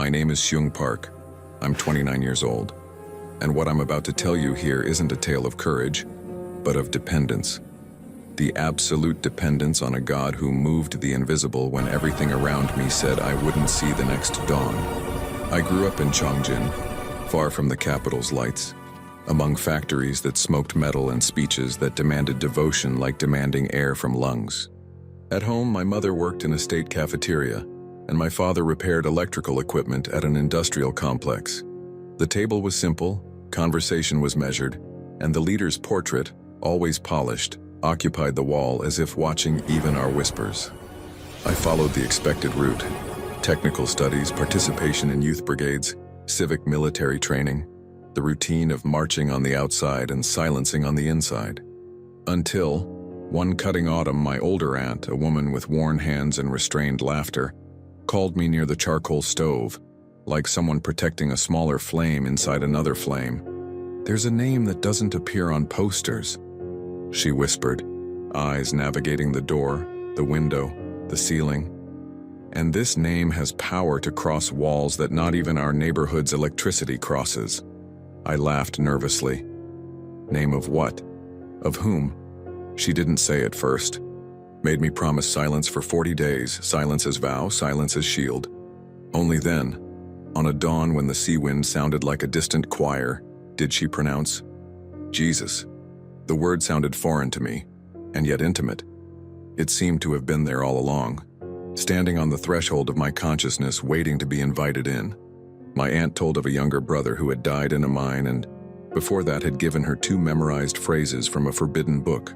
My name is Seung Park. I'm 29 years old. And what I'm about to tell you here isn't a tale of courage, but of dependence. The absolute dependence on a God who moved the invisible when everything around me said I wouldn't see the next dawn. I grew up in Chongjin, far from the capital's lights, among factories that smoked metal and speeches that demanded devotion like demanding air from lungs. At home, my mother worked in a state cafeteria, and my father repaired electrical equipment at an industrial complex. The table was simple, conversation was measured, and the leader's portrait, always polished, occupied the wall as if watching even our whispers. I followed the expected route: technical studies, participation in youth brigades, civic military training, the routine of marching on the outside and silencing on the inside. Until, one cutting autumn, my older aunt, a woman with worn hands and restrained laughter, called me near the charcoal stove, like someone protecting a smaller flame inside another flame. "There's a name that doesn't appear on posters," she whispered, eyes navigating the door, the window, the ceiling. "And this name has power to cross walls that not even our neighborhood's electricity crosses." I laughed nervously. Name of what? Of whom? She didn't say at first. Made me promise silence for 40 days, silence as vow, silence as shield. Only then, on a dawn when the sea wind sounded like a distant choir, did she pronounce Jesus. The word sounded foreign to me, and yet intimate. It seemed to have been there all along, standing on the threshold of my consciousness, waiting to be invited in. My aunt told of a younger brother who had died in a mine and, before that, had given her 2 memorized phrases from a forbidden book.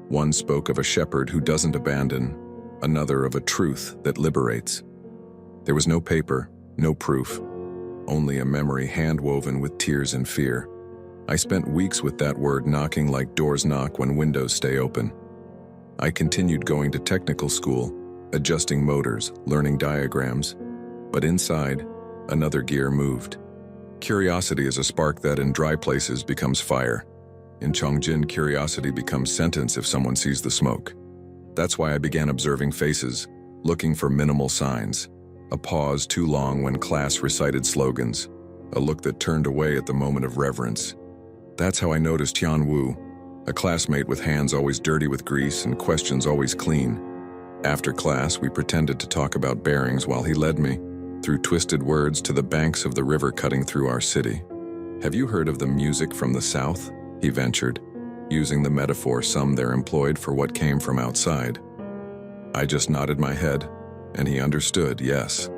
One spoke of a shepherd who doesn't abandon, another of a truth that liberates. There was no paper, no proof, only a memory hand-woven with tears and fear. I spent weeks with that word knocking like doors knock when windows stay open. I continued going to technical school, adjusting motors, learning diagrams. But inside, another gear moved. Curiosity is a spark that in dry places becomes fire. In Chongjin, curiosity becomes sentence if someone sees the smoke. That's why I began observing faces, looking for minimal signs. A pause too long when class recited slogans, a look that turned away at the moment of reverence. That's how I noticed Tian Wu, a classmate with hands always dirty with grease and questions always clean. After class, we pretended to talk about bearings while he led me, through twisted words, to the banks of the river cutting through our city. "Have you heard of the music from the south?" he ventured, using the metaphor some there employed for what came from outside. I just nodded my head, and he understood, yes.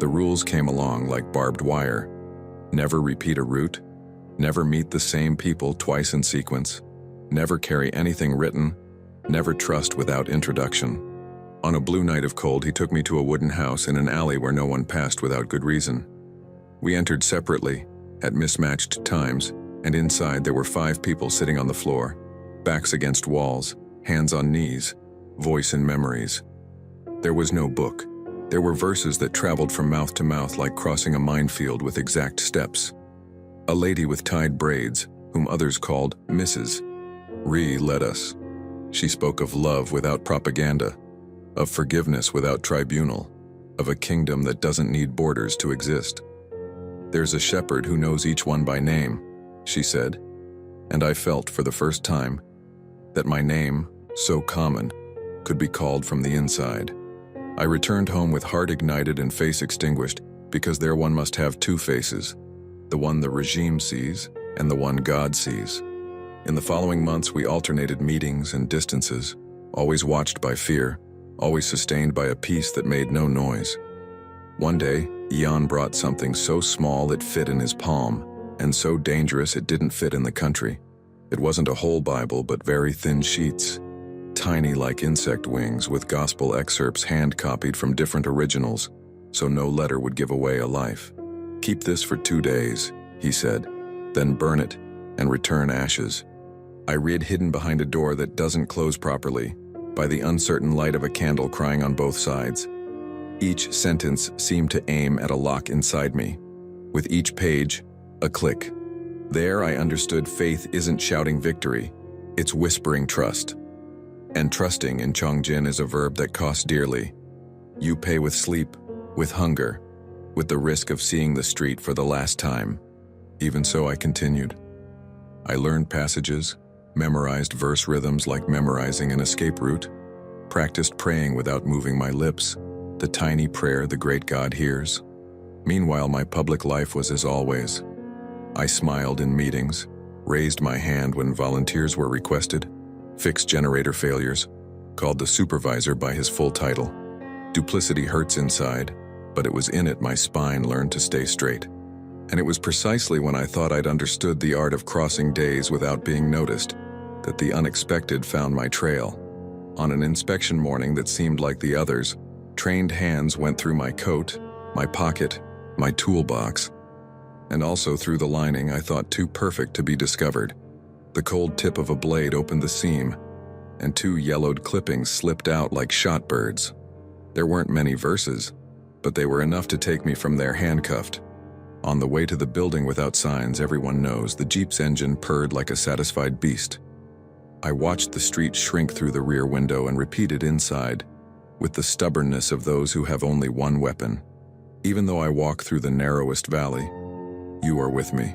The rules came along like barbed wire. Never repeat a route, never meet the same people twice in sequence, never carry anything written, never trust without introduction. On a blue night of cold, he took me to a wooden house in an alley where no one passed without good reason. We entered separately, at mismatched times, and inside there were 5 people sitting on the floor, backs against walls, hands on knees, voice in memories. There was no book. There were verses that traveled from mouth to mouth like crossing a minefield with exact steps. A lady with tied braids, whom others called Mrs. Ri, led us. She spoke of love without propaganda, of forgiveness without tribunal, of a kingdom that doesn't need borders to exist. "There's a shepherd who knows each one by name," she said, and I felt for the first time that my name, so common, could be called from the inside. I returned home with heart ignited and face extinguished, because there one must have 2 faces, the one the regime sees and the one God sees. In the following months, we alternated meetings and distances, always watched by fear, always sustained by a peace that made no noise. One day, Ian brought something so small it fit in his palm, and so dangerous it didn't fit in the country. It wasn't a whole Bible, but very thin sheets, tiny like insect wings, with gospel excerpts hand-copied from different originals, so no letter would give away a life. "Keep this for 2 days, he said, "then burn it and return ashes." I read hidden behind a door that doesn't close properly, by the uncertain light of a candle crying on both sides. Each sentence seemed to aim at a lock inside me. With each page, a click. There I understood faith isn't shouting victory, it's whispering trust. And trusting in Chongjin is a verb that costs dearly. You pay with sleep, with hunger, with the risk of seeing the street for the last time. Even so, I continued. I learned passages, memorized verse rhythms like memorizing an escape route, practiced praying without moving my lips, the tiny prayer the great God hears. Meanwhile, my public life was as always. I smiled in meetings, raised my hand when volunteers were requested, fixed generator failures, called the supervisor by his full title. Duplicity hurts inside, but it was in it my spine learned to stay straight. And it was precisely when I thought I'd understood the art of crossing days without being noticed that the unexpected found my trail. On an inspection morning that seemed like the others, trained hands went through my coat, my pocket, my toolbox, and also through the lining I thought too perfect to be discovered. The cold tip of a blade opened the seam, and 2 yellowed clippings slipped out like shot birds. There weren't many verses, but they were enough to take me from there handcuffed. On the way to the building without signs, everyone knows, the Jeep's engine purred like a satisfied beast. I watched the street shrink through the rear window and repeated inside, with the stubbornness of those who have only one weapon. Even though I walk through the narrowest valley, you are with me.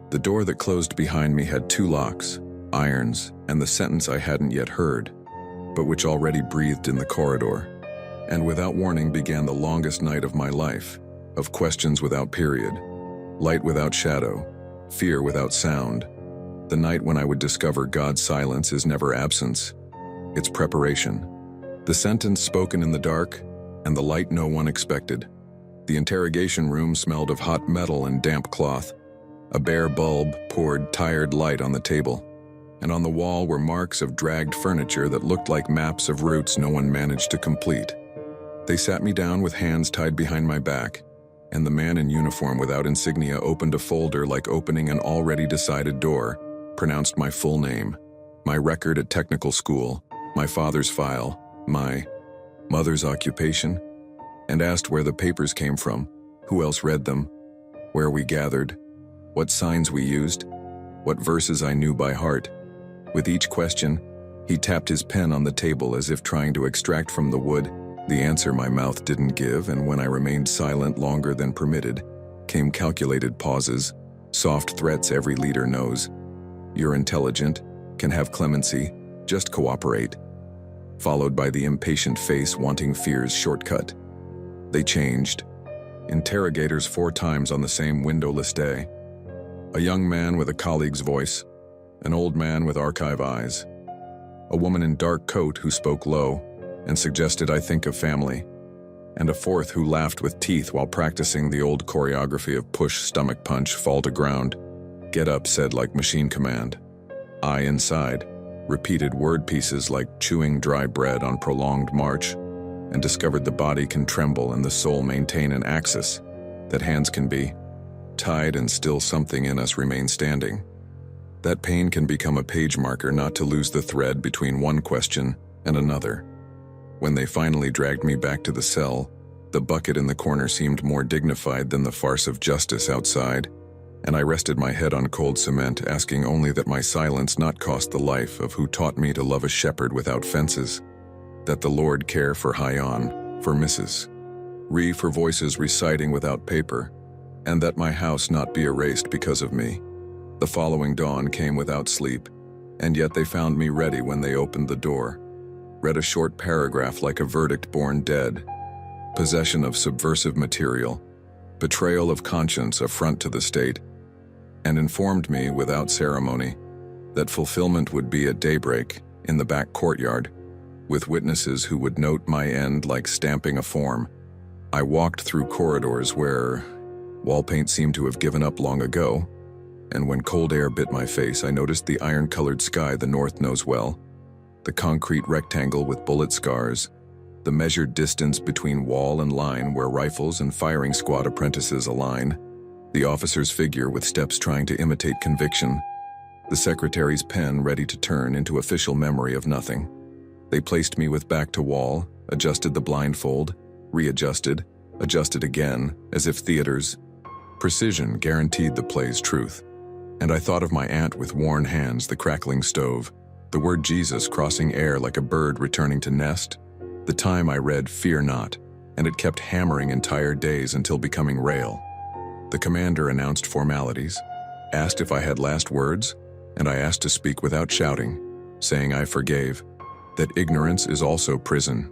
The door that closed behind me had 2 locks, irons, and the sentence I hadn't yet heard, but which already breathed in the corridor. And without warning began the longest night of my life, of questions without period, light without shadow, fear without sound. The night when I would discover God's silence is never absence, it's preparation. The sentence spoken in the dark, and the light no one expected. The interrogation room smelled of hot metal and damp cloth. A bare bulb poured tired light on the table, and on the wall were marks of dragged furniture that looked like maps of routes no one managed to complete. They sat me down with hands tied behind my back, and the man in uniform without insignia opened a folder like opening an already decided door, pronounced my full name, my record at technical school, my father's file, my mother's occupation, and asked where the papers came from, who else read them, where we gathered, what signs we used, what verses I knew by heart. With each question, he tapped his pen on the table as if trying to extract from the wood the answer my mouth didn't give, and when I remained silent longer than permitted, came calculated pauses, soft threats every leader knows. You're intelligent, can have clemency, just cooperate. Followed by the impatient face wanting fear's shortcut. They changed. Interrogators 4 times on the same windowless day. A young man with a colleague's voice, an old man with archive eyes, a woman in dark coat who spoke low and suggested I think of family, and a 4th who laughed with teeth while practicing the old choreography of push, stomach punch, fall to ground, get up said like machine command. I inside repeated word pieces like chewing dry bread on prolonged march, and discovered the body can tremble and the soul maintain an axis, that hands can be tied and still something in us remains standing. That pain can become a page marker not to lose the thread between one question and another. When they finally dragged me back to the cell, the bucket in the corner seemed more dignified than the farce of justice outside, and I rested my head on cold cement, asking only that my silence not cost the life of who taught me to love a shepherd without fences, that the Lord care for Hyon, for Mrs. Re for voices reciting without paper, and that my house not be erased because of me. The following dawn came without sleep, and yet they found me ready when they opened the door. Read a short paragraph like a verdict born dead. Possession of subversive material, betrayal of conscience, affront to the state, and informed me without ceremony that fulfillment would be at daybreak in the back courtyard, with witnesses who would note my end like stamping a form. I walked through corridors where wall paint seemed to have given up long ago, and when cold air bit my face, I noticed the iron-colored sky the north knows well, the concrete rectangle with bullet scars, the measured distance between wall and line where rifles and firing squad apprentices align, the officer's figure with steps trying to imitate conviction, the secretary's pen ready to turn into official memory of nothing. They placed me with back to wall, adjusted the blindfold, readjusted, adjusted again, as if theater's precision guaranteed the play's truth. And I thought of my aunt with worn hands, the crackling stove, the word Jesus crossing air like a bird returning to nest, the time I read "Fear not," and it kept hammering entire days until becoming rail. The commander announced formalities, asked if I had last words, and I asked to speak without shouting, saying I forgave, that ignorance is also prison,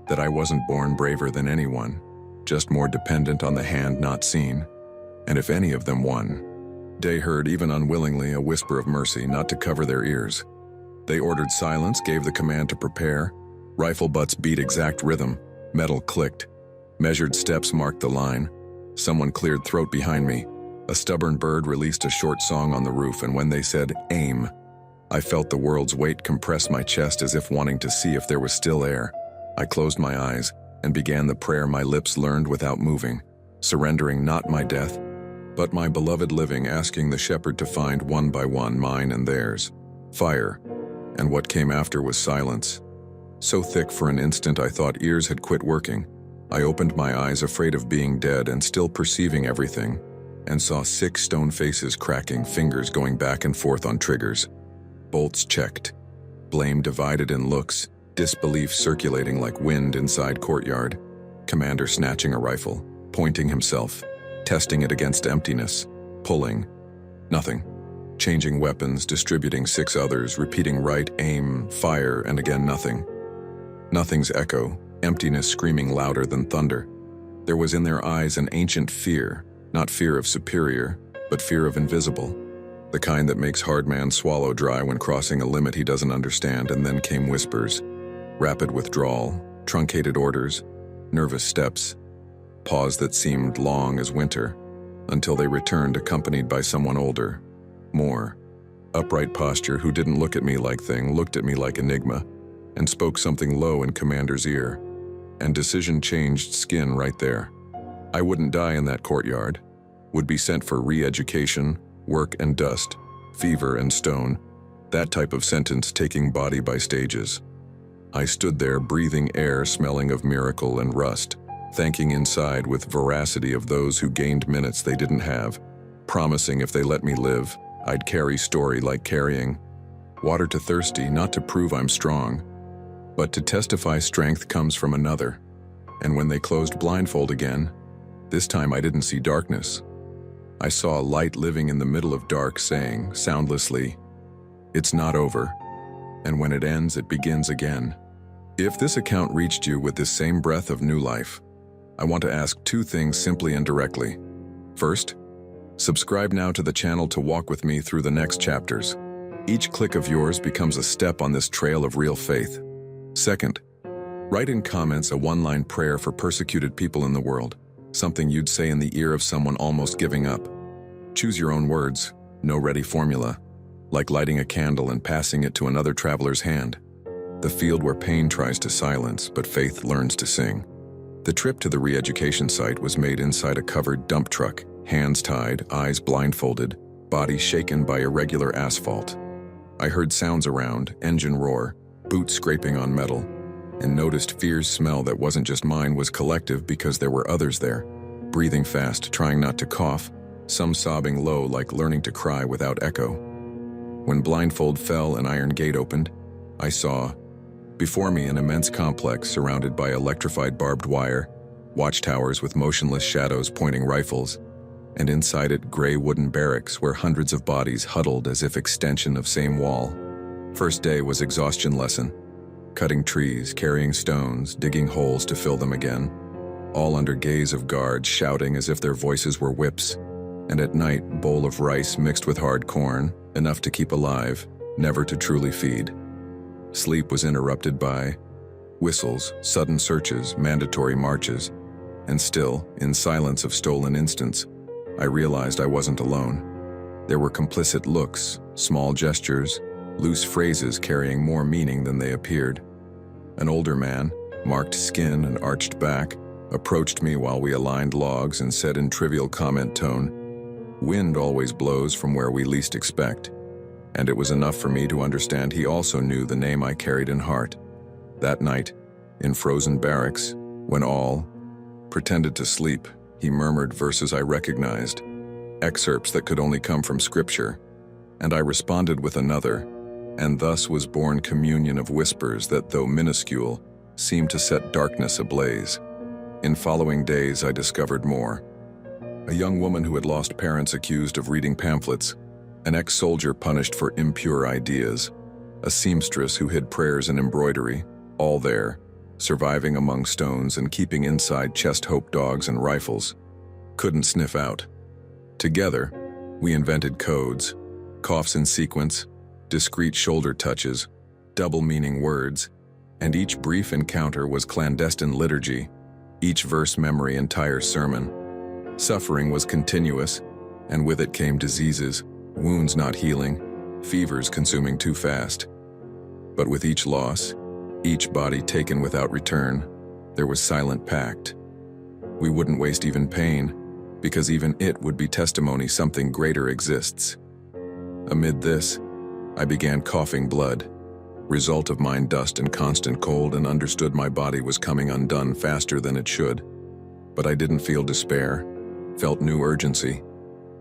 that I wasn't born braver than anyone, just more dependent on the hand not seen, and if any of them won. They heard, even unwillingly, a whisper of mercy not to cover their ears. They ordered silence, gave the command to prepare. Rifle butts beat exact rhythm, metal clicked. Measured steps marked the line. Someone cleared throat behind me. A stubborn bird released a short song on the roof, and when they said, "Aim," I felt the world's weight compress my chest as if wanting to see if there was still air. I closed my eyes and began the prayer my lips learned without moving, surrendering not my death, but my beloved living, asking the shepherd to find one by one mine and theirs. Fire, and what came after was silence. So thick for an instant I thought ears had quit working. I opened my eyes afraid of being dead and still perceiving everything, and saw 6 stone faces cracking, fingers going back and forth on triggers. Bolts checked. Blame divided in looks, disbelief circulating like wind inside courtyard. Commander snatching a rifle, pointing himself, testing it against emptiness, pulling. Nothing. Changing weapons, distributing 6 others, repeating right, aim, fire, and again nothing. Nothing's echo, emptiness screaming louder than thunder. There was in their eyes an ancient fear, not fear of superior, but fear of invisible. The kind that makes hard man swallow dry when crossing a limit he doesn't understand. And then came whispers, rapid withdrawal, truncated orders, nervous steps, pause that seemed long as winter, until they returned accompanied by someone older, more. Upright posture, who didn't look at me like thing, looked at me like enigma, and spoke something low in commander's ear. And decision changed skin right there. I wouldn't die in that courtyard, would be sent for re-education, work and dust, fever and stone, that type of sentence taking body by stages. I stood there breathing air smelling of miracle and rust, thanking inside with veracity of those who gained minutes they didn't have, promising if they let me live, I'd carry story like carrying water to thirsty, not to prove I'm strong, but to testify strength comes from another. And when they closed blindfold again, this time I didn't see darkness. I saw a light living in the middle of dark, saying, soundlessly, "It's not over, and when it ends, it begins again." If this account reached you with this same breath of new life, I want to ask 2 things simply and directly. First, subscribe now to the channel to walk with me through the next chapters. Each click of yours becomes a step on this trail of real faith. Second, write in comments a 1-line prayer for persecuted people in the world, something you'd say in the ear of someone almost giving up. Choose your own words, no ready formula, like lighting a candle and passing it to another traveler's hand. The field where pain tries to silence, but faith learns to sing. The trip to the re-education site was made inside a covered dump truck, hands tied, eyes blindfolded, body shaken by irregular asphalt. I heard sounds around, engine roar, boots scraping on metal, and noticed fierce smell that wasn't just mine, was collective because there were others there, breathing fast, trying not to cough, some sobbing low like learning to cry without echo. When blindfold fell and iron gate opened, I saw, before me, an immense complex surrounded by electrified barbed wire, watchtowers with motionless shadows pointing rifles, and inside it gray wooden barracks where hundreds of bodies huddled as if extension of same wall. First day was exhaustion lesson, cutting trees, carrying stones, digging holes to fill them again, all under gaze of guards shouting as if their voices were whips. And at night, bowl of rice mixed with hard corn, enough to keep alive, never to truly feed. Sleep was interrupted by whistles, sudden searches, mandatory marches, and still, in silence of stolen instants, I realized I wasn't alone. There were complicit looks, small gestures, loose phrases carrying more meaning than they appeared. An older man, marked skin and arched back, approached me while we aligned logs and said in trivial comment tone, "Wind always blows from where we least expect." And it was enough for me to understand he also knew the name I carried in heart. That night, in frozen barracks, when all pretended to sleep, he murmured verses I recognized, excerpts that could only come from scripture, and I responded with another, and thus was born communion of whispers that, though minuscule, seemed to set darkness ablaze. In following days, I discovered more. A young woman who had lost parents accused of reading pamphlets, an ex-soldier punished for impure ideas, a seamstress who hid prayers in embroidery, all there, surviving among stones and keeping inside chest hope dogs and rifles. Couldn't sniff out. Together, we invented codes, coughs in sequence, discreet shoulder touches, double-meaning words, and each brief encounter was clandestine liturgy, each verse memory entire sermon. Suffering was continuous, and with it came diseases, wounds not healing, fevers consuming too fast. But with each loss, each body taken without return, there was silent pact. We wouldn't waste even pain, because even it would be testimony something greater exists. Amid this, I began coughing blood, result of mind dust and constant cold, and understood my body was coming undone faster than it should. But I didn't feel despair, felt new urgency.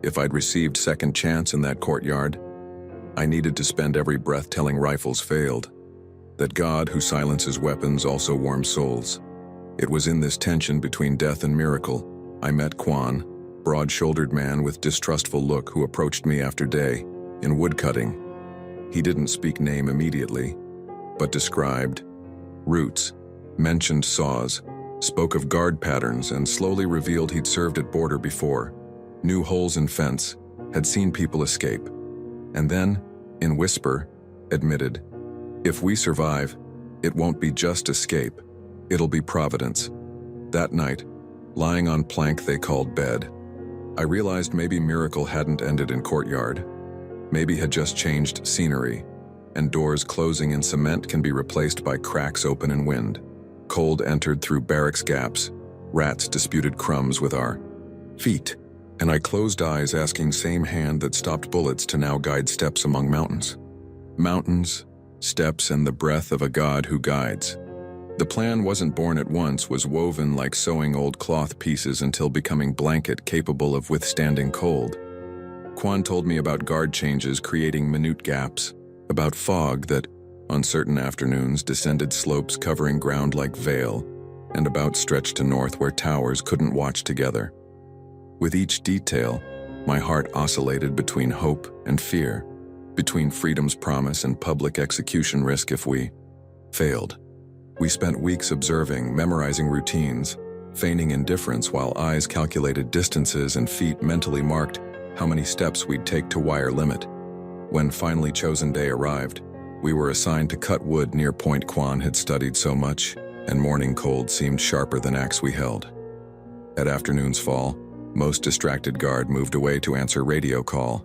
If I'd received second chance in that courtyard, I needed to spend every breath telling rifles failed, that God who silences weapons also warms souls. It was in this tension between death and miracle I met Quan, broad-shouldered man with distrustful look who approached me after day, in woodcutting. He didn't speak name immediately, but described routes, mentioned saws, spoke of guard patterns, and slowly revealed he'd served at border before, knew holes in fence, had seen people escape, and then, in whisper, admitted, if we survive, it won't be just escape, it'll be providence. That night, lying on plank they called bed, I realized maybe miracle hadn't ended in courtyard, maybe had just changed scenery, and doors closing in cement can be replaced by cracks open in wind. Cold entered through barracks gaps, rats disputed crumbs with our feet, and I closed eyes asking same hand that stopped bullets to now guide steps among mountains. Mountains, steps, and the breath of a God who guides. The plan wasn't born at once, was woven like sewing old cloth pieces until becoming blanket capable of withstanding cold. Quan told me about guard changes creating minute gaps, about fog that, on certain afternoons, descended slopes covering ground like veil, and about stretch to north where towers couldn't watch together. With each detail, my heart oscillated between hope and fear, between freedom's promise and public execution risk if we failed. We spent weeks observing, memorizing routines, feigning indifference while eyes calculated distances and feet mentally marked how many steps we'd take to wire limit. When finally chosen day arrived, we were assigned to cut wood near point Quan had studied so much, and morning cold seemed sharper than axe we held. At afternoon's fall, most distracted guard moved away to answer radio call,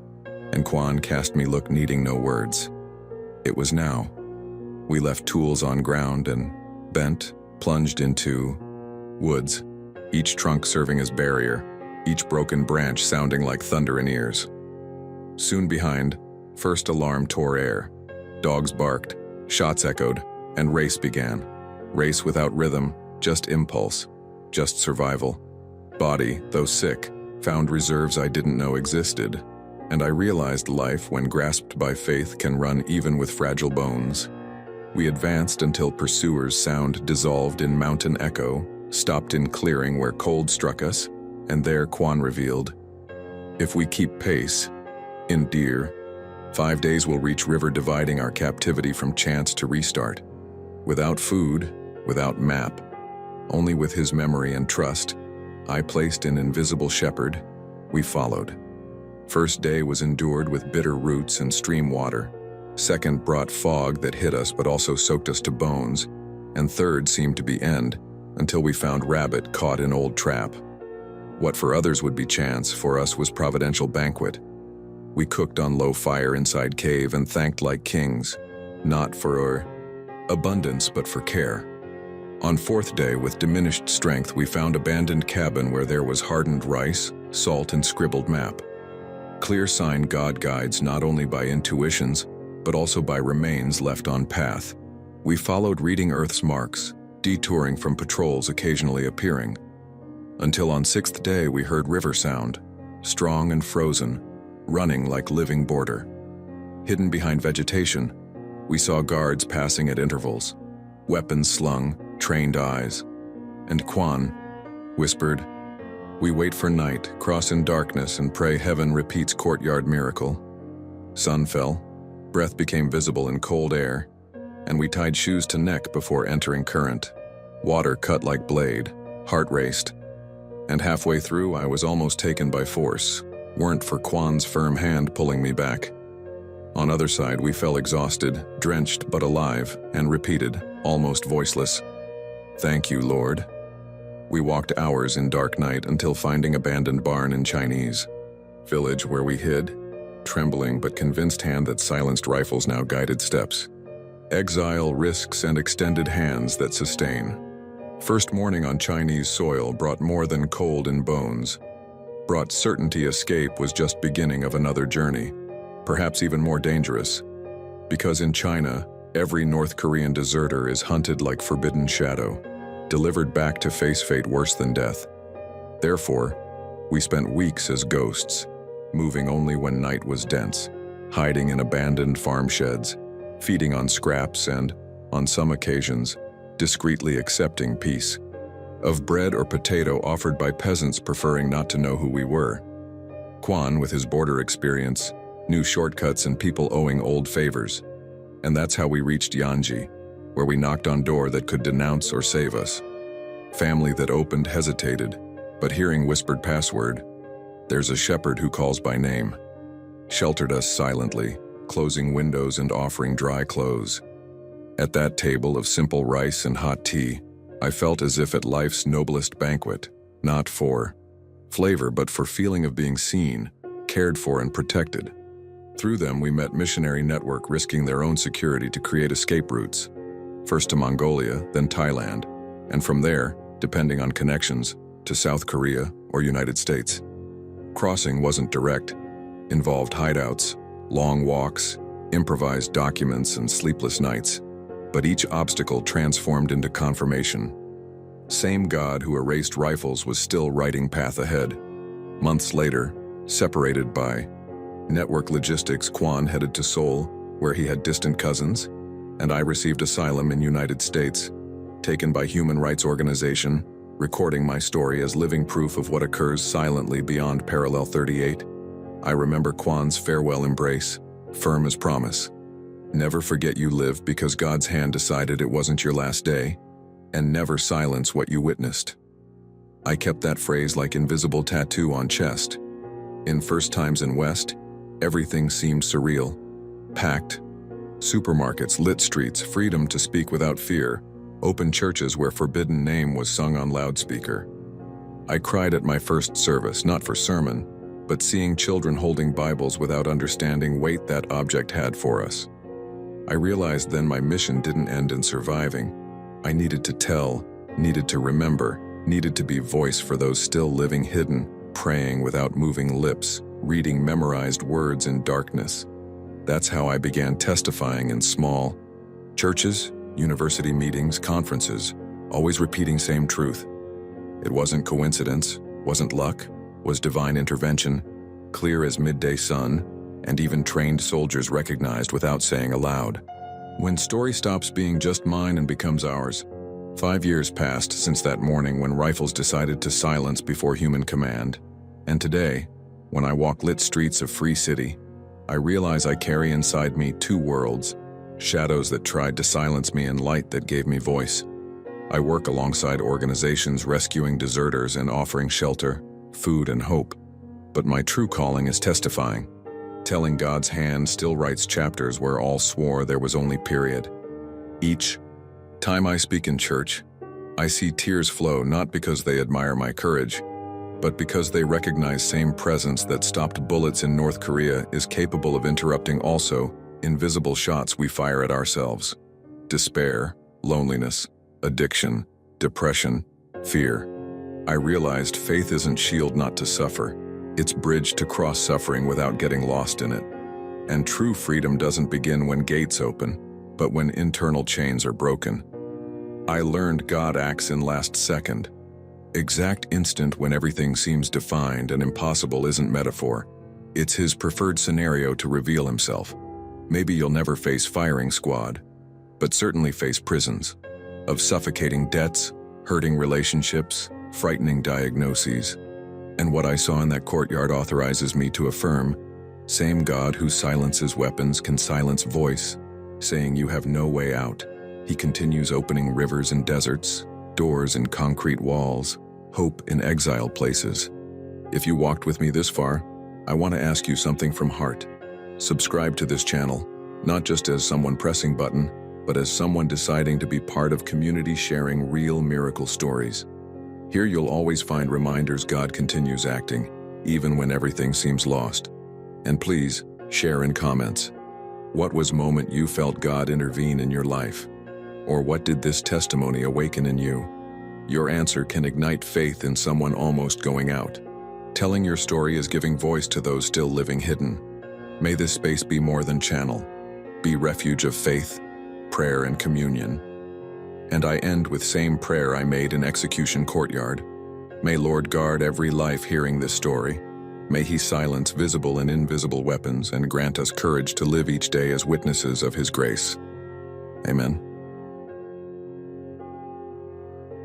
and Quan cast me look needing no words. It was now. We left tools on ground and bent, plunged into woods, each trunk serving as barrier, each broken branch sounding like thunder in ears. Soon behind, first alarm tore air. Dogs barked, shots echoed, and race began. Race without rhythm, just impulse, just survival. Body, though sick, found reserves I didn't know existed, and I realized life, when grasped by faith, can run even with fragile bones. We advanced until pursuers' sound dissolved in mountain echo, stopped in clearing where cold struck us, and there Quan revealed, if we keep pace, in deer, 5 days will reach river dividing our captivity from chance to restart. Without food, without map, only with his memory and trust, I placed an invisible shepherd, we followed. First day was endured with bitter roots and stream water. Second brought fog that hit us but also soaked us to bones. And third seemed to be end, until we found rabbit caught in old trap. What for others would be chance, for us was providential banquet. We cooked on low fire inside cave and thanked like kings, not for abundance but for care. On fourth day, with diminished strength, we found abandoned cabin where there was hardened rice, salt, and scribbled map. Clear sign God guides not only by intuitions, but also by remains left on path. We followed reading Earth's marks, detouring from patrols occasionally appearing. Until on sixth day we heard river sound, strong and frozen, running like living border. Hidden behind vegetation, we saw guards passing at intervals, weapons slung, trained eyes, and Quan, whispered. We wait for night, cross in darkness, and pray heaven repeats courtyard miracle. Sun fell, breath became visible in cold air, and we tied shoes to neck before entering current. Water cut like blade, heart raced. And halfway through, I was almost taken by force, weren't for Kwan's firm hand pulling me back. On other side, we fell exhausted, drenched but alive, and repeated, almost voiceless, "Thank you, Lord." We walked hours in dark night until finding abandoned barn in Chinese village where we hid, trembling but convinced hand that silenced rifles now guided steps. Exile, risks, and extended hands that sustain. First morning on Chinese soil brought more than cold in bones. Brought certainty escape was just beginning of another journey, perhaps even more dangerous. Because in China, every North Korean deserter is hunted like forbidden shadow, delivered back to face fate worse than death. Therefore, we spent weeks as ghosts, moving only when night was dense, hiding in abandoned farm sheds, feeding on scraps and, on some occasions, discreetly accepting peace. Of bread or potato offered by peasants preferring not to know who we were. Kwan, with his border experience, knew shortcuts and people owing old favors. And that's how we reached Yanji, where we knocked on door that could denounce or save us. Family that opened hesitated, but hearing whispered password, "There's a shepherd who calls by name," sheltered us silently, closing windows and offering dry clothes. At that table of simple rice and hot tea, I felt as if at life's noblest banquet, not for flavor but for feeling of being seen, cared for and protected. Through them we met missionary network risking their own security to create escape routes, first to Mongolia, then Thailand, and from there, depending on connections, to South Korea or United States. Crossing wasn't direct, involved hideouts, long walks, improvised documents and sleepless nights, but each obstacle transformed into confirmation. Same God who erased rifles was still writing path ahead. Months later, separated by network logistics, Kwan headed to Seoul, where he had distant cousins, and I received asylum in United States, taken by human rights organization, recording my story as living proof of what occurs silently beyond Parallel 38. I remember Kwan's farewell embrace, firm as promise. Never forget you lived because God's hand decided it wasn't your last day, and never silence what you witnessed. I kept that phrase like invisible tattoo on chest. In First Times in West, everything seemed surreal. Packed. Supermarkets, lit streets, freedom to speak without fear, open churches where forbidden name was sung on loudspeaker. I cried at my first service, not for sermon, but seeing children holding Bibles without understanding weight that object had for us. I realized then my mission didn't end in surviving. I needed to tell, needed to remember, needed to be voice for those still living hidden, praying without moving lips, reading memorized words in darkness. That's how I began testifying in small churches, university meetings, conferences, always repeating same truth. It wasn't coincidence, wasn't luck, was divine intervention, clear as midday sun, and even trained soldiers recognized without saying aloud. When story stops being just mine and becomes ours. 5 years passed since that morning when rifles decided to silence before human command. And today, when I walk lit streets of Free City, I realize I carry inside me two worlds, shadows that tried to silence me and light that gave me voice. I work alongside organizations rescuing deserters and offering shelter, food, and hope. But my true calling is testifying, telling God's hand still writes chapters where all swore there was only period. Each time I speak in church, I see tears flow not because they admire my courage, but because they recognize same presence that stopped bullets in North Korea is capable of interrupting also invisible shots we fire at ourselves. Despair, loneliness, addiction, depression, fear. I realized faith isn't shield not to suffer. It's bridge to cross suffering without getting lost in it. And true freedom doesn't begin when gates open, but when internal chains are broken. I learned God acts in last second. Exact instant when everything seems defined and impossible isn't metaphor. It's his preferred scenario to reveal himself. Maybe you'll never face firing squad, but certainly face prisons. Of suffocating debts, hurting relationships, frightening diagnoses. And what I saw in that courtyard authorizes me to affirm, same God who silences weapons can silence voice, saying you have no way out. He continues opening rivers in deserts, doors in concrete walls, hope in exile places. If you walked with me this far, I want to ask you something from heart. Subscribe to this channel, not just as someone pressing button, but as someone deciding to be part of community sharing real miracle stories. Here you'll always find reminders God continues acting, even when everything seems lost. And please, share in comments. What was moment you felt God intervene in your life? Or what did this testimony awaken in you? Your answer can ignite faith in someone almost going out. Telling your story is giving voice to those still living hidden. May this space be more than channel, be refuge of faith, prayer, and communion. And I end with same prayer I made in Execution Courtyard. May Lord guard every life hearing this story. May He silence visible and invisible weapons and grant us courage to live each day as witnesses of His grace. Amen.